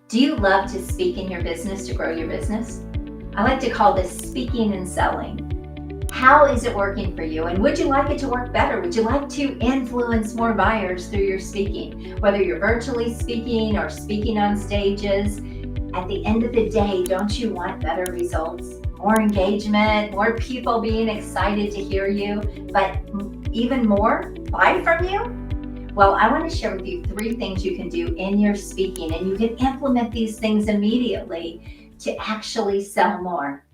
Do you love to speak in your business to grow your business? I like to call this speaking and selling. How is it working for you? And would you like it to work better? Would you like to influence more buyers through your speaking? Whether you're virtually speaking or speaking on stages, at the end of the day, don't you want better results? More engagement, more people being excited to hear you, but even more, buy from you? Well, I want to share with you 3 things you can do in your speaking, and you can implement these things immediately to actually sell more.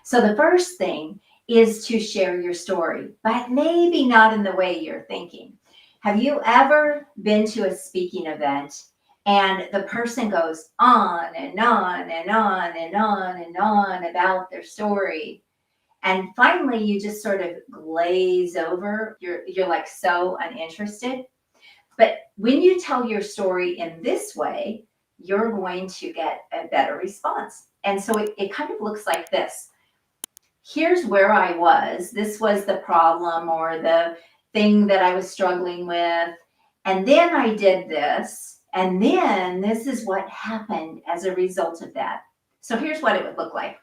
So, the first thing is to share your story, but maybe not in the way you're thinking. Have you ever been to a speaking event and the person goes on and on and on and on and on about their story? And finally, you just sort of glaze over. You're like so uninterested. But when you tell your story in this way, you're going to get a better response. And so it kind of looks like this. Here's where I was. This was the problem or the thing that I was struggling with. And then I did this. And then this is what happened as a result of that. So here's what it would look like.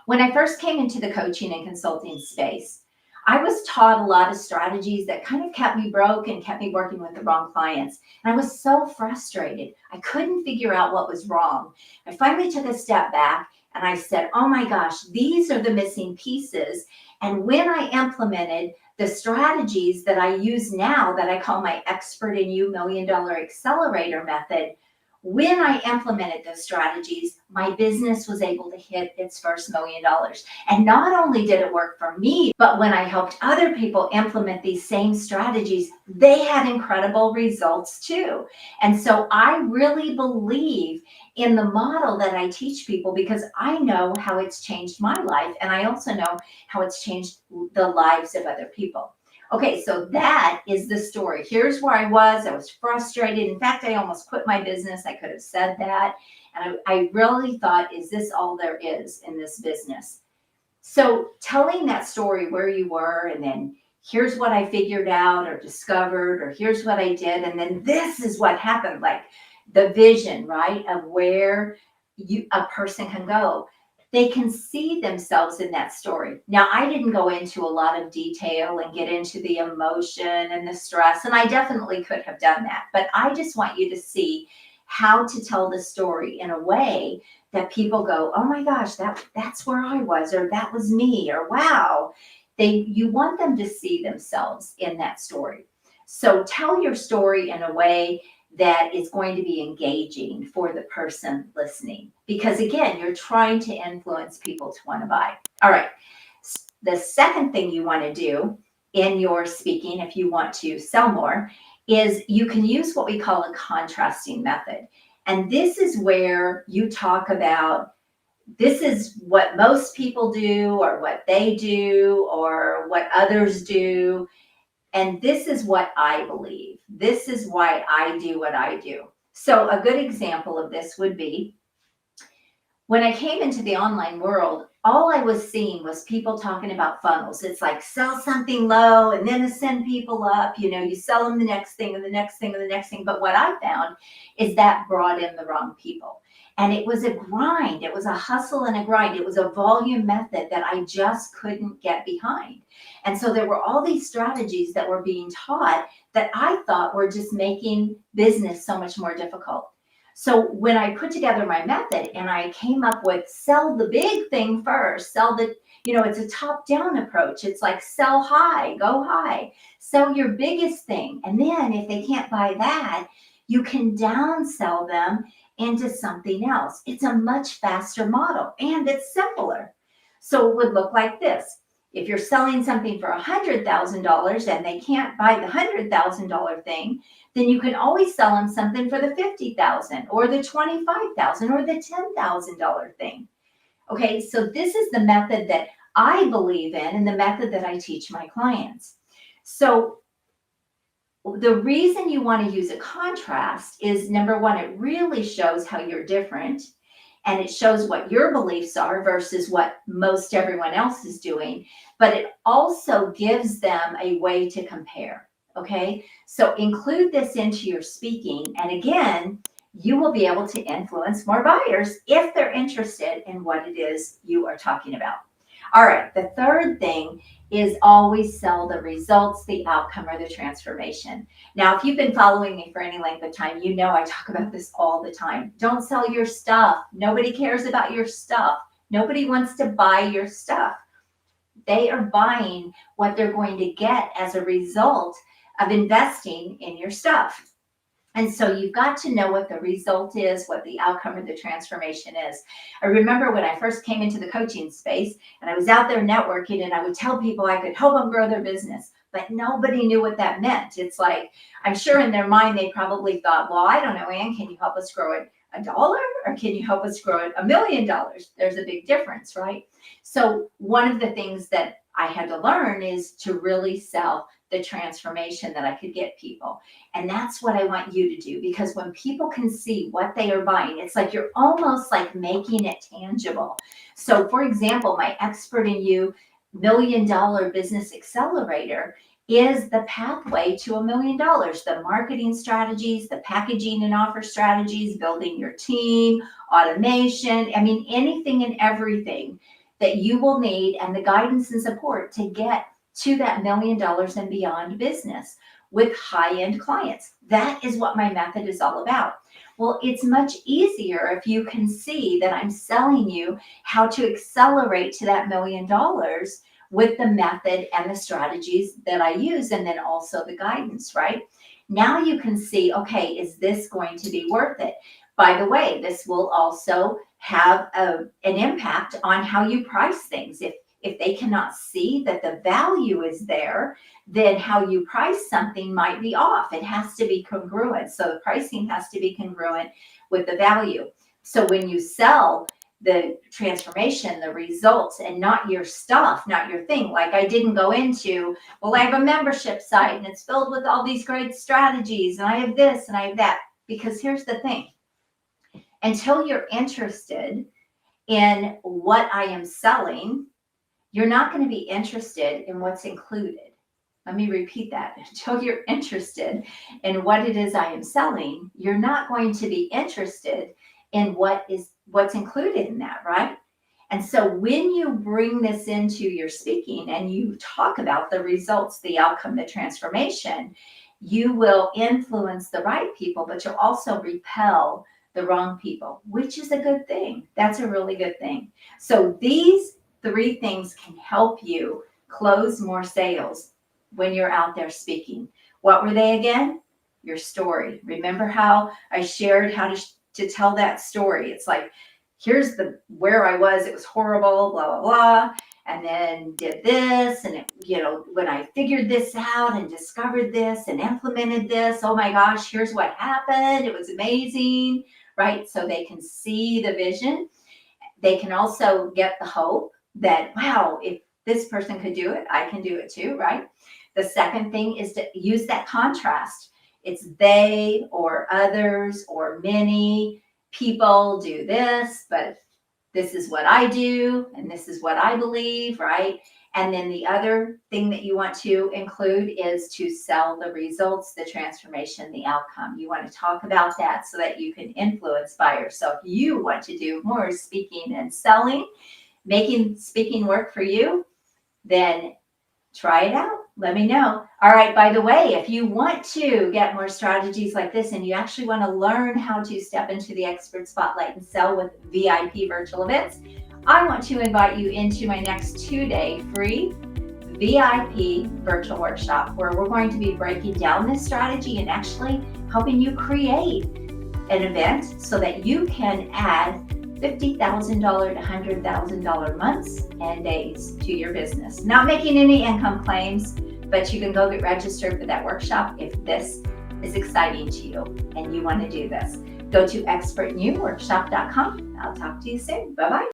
When I first came into the coaching and consulting space, I was taught a lot of strategies that kind of kept me broke and kept me working with the wrong clients. And I was so frustrated. I couldn't figure out what was wrong. I finally took a step back and I said, oh my gosh, these are the missing pieces. And when I implemented the strategies that I use now that I call my Expert in You $1 Million Accelerator method, when I implemented those strategies, my business was able to hit its first $1 million. And not only did it work for me, but when I helped other people implement these same strategies, they had incredible results too. And so I really believe in the model that I teach people because I know how it's changed my life. And I also know how it's changed the lives of other people. Okay, so that is the story. Here's where I was. I was frustrated. In fact, I almost quit my business. I could have said that. And I really thought, is this all there is in this business? So telling that story where you were, and then here's what I figured out or discovered, or here's what I did, and then this is what happened, like the vision, right, of where a person can go. They can see themselves in that story. Now, I didn't go into a lot of detail and get into the emotion and the stress, and I definitely could have done that. But I just want you to see how to tell the story in a way that people go, oh my gosh, that's where I was, or that was me, or wow. You want them to see themselves in that story. So tell your story in a way that is going to be engaging for the person listening. Because again, you're trying to influence people to want to buy. All right. The second thing you want to do in your speaking, if you want to sell more, is you can use what we call a contrasting method. And this is where you talk about, this is what most people do, or what they do, or what others do. And this is what I believe. This is why I do what I do. So a good example of this would be when I came into the online world, all I was seeing was people talking about funnels. It's like sell something low and then send people up. You sell them the next thing and the next thing and the next thing. But what I found is that brought in the wrong people. And it was a grind. It was a hustle and a grind. It was a volume method that I just couldn't get behind. And so there were all these strategies that were being taught that I thought were just making business so much more difficult. So when I put together my method and I came up with sell the big thing first, it's a top-down approach. It's like sell high, go high, sell your biggest thing. And then if they can't buy that, you can downsell them into something else. It's a much faster model and it's simpler. So it would look like this. If you're selling something for $100,000 and they can't buy the $100,000 thing, then you can always sell them something for the $50,000 or the $25,000 or the $10,000 thing. Okay, so this is the method that I believe in and the method that I teach my clients. So the reason you want to use a contrast is, number one, it really shows how you're different. And it shows what your beliefs are versus what most everyone else is doing. But it also gives them a way to compare. Okay, so include this into your speaking. And again, you will be able to influence more buyers if they're interested in what it is you are talking about. All right, the third thing is always sell the results, the outcome, or the transformation. Now, if you've been following me for any length of time, you know I talk about this all the time. Don't sell your stuff. Nobody cares about your stuff. Nobody wants to buy your stuff. They are buying what they're going to get as a result of investing in your stuff. And so you've got to know what the result is, what the outcome or the transformation is. I remember when I first came into the coaching space and I was out there networking and I would tell people I could help them grow their business, but nobody knew what that meant. It's like, I'm sure in their mind, they probably thought, well, I don't know, Ann, can you help us grow it $1 or can you help us grow it $1 million? There's a big difference, right? So one of the things that I had to learn is to really sell the transformation that I could get people. And that's what I want you to do, because when people can see what they are buying, it's like you're almost like making it tangible. So for example, my Expert in You $1 million business accelerator is the pathway to $1 million. The marketing strategies, the packaging and offer strategies, building your team, automation, I mean, anything and everything that you will need, and the guidance and support to get to that $1 million and beyond business with high-end clients. That is what my method is all about. Well, it's much easier if you can see that I'm selling you how to accelerate to that $1 million with the method and the strategies that I use, and then also the guidance, right? Now you can see, okay, is this going to be worth it? By the way, this will also have an impact on how you price things. If they cannot see that the value is there, then how you price something might be off. It has to be congruent. So the pricing has to be congruent with the value. So when you sell the transformation, the results, and not your stuff, not your thing, like I didn't go into, well, I have a membership site and it's filled with all these great strategies and I have this and I have that. Because here's the thing, until you're interested in what I am selling, you're not going to be interested in what's included. Let me repeat that. Until you're interested in what it is I am selling, you're not going to be interested in what's included in that, right? And so when you bring this into your speaking and you talk about the results, the outcome, the transformation, you will influence the right people, but you'll also repel the wrong people, which is a good thing. That's a really good thing. So these 3 things can help you close more sales when you're out there speaking. What were they again? Your story. Remember how I shared how to tell that story? It's like, here's where I was. It was horrible, blah, blah, blah. And then did this. And, when I figured this out and discovered this and implemented this, oh my gosh, here's what happened. It was amazing, right? So they can see the vision. They can also get the hope that, wow, if this person could do it, I can do it too, right? The second thing is to use that contrast. It's they or others or many people do this, but this is what I do and this is what I believe, right? And then the other thing that you want to include is to sell the results, the transformation, the outcome. You want to talk about that so that you can influence buyers. So if you want to do more speaking and selling, making speaking work for you, then try it out. Let me know. All right, by the way, if you want to get more strategies like this and you actually want to learn how to step into the expert spotlight and sell with VIP virtual events, I want to invite you into my next 2-day free VIP virtual workshop where we're going to be breaking down this strategy and actually helping you create an event so that you can add $50,000 to $100,000 months and days to your business. Not making any income claims, but you can go get registered for that workshop if this is exciting to you and you want to do this. Go to expertnewworkshop.com. I'll talk to you soon. Bye-bye.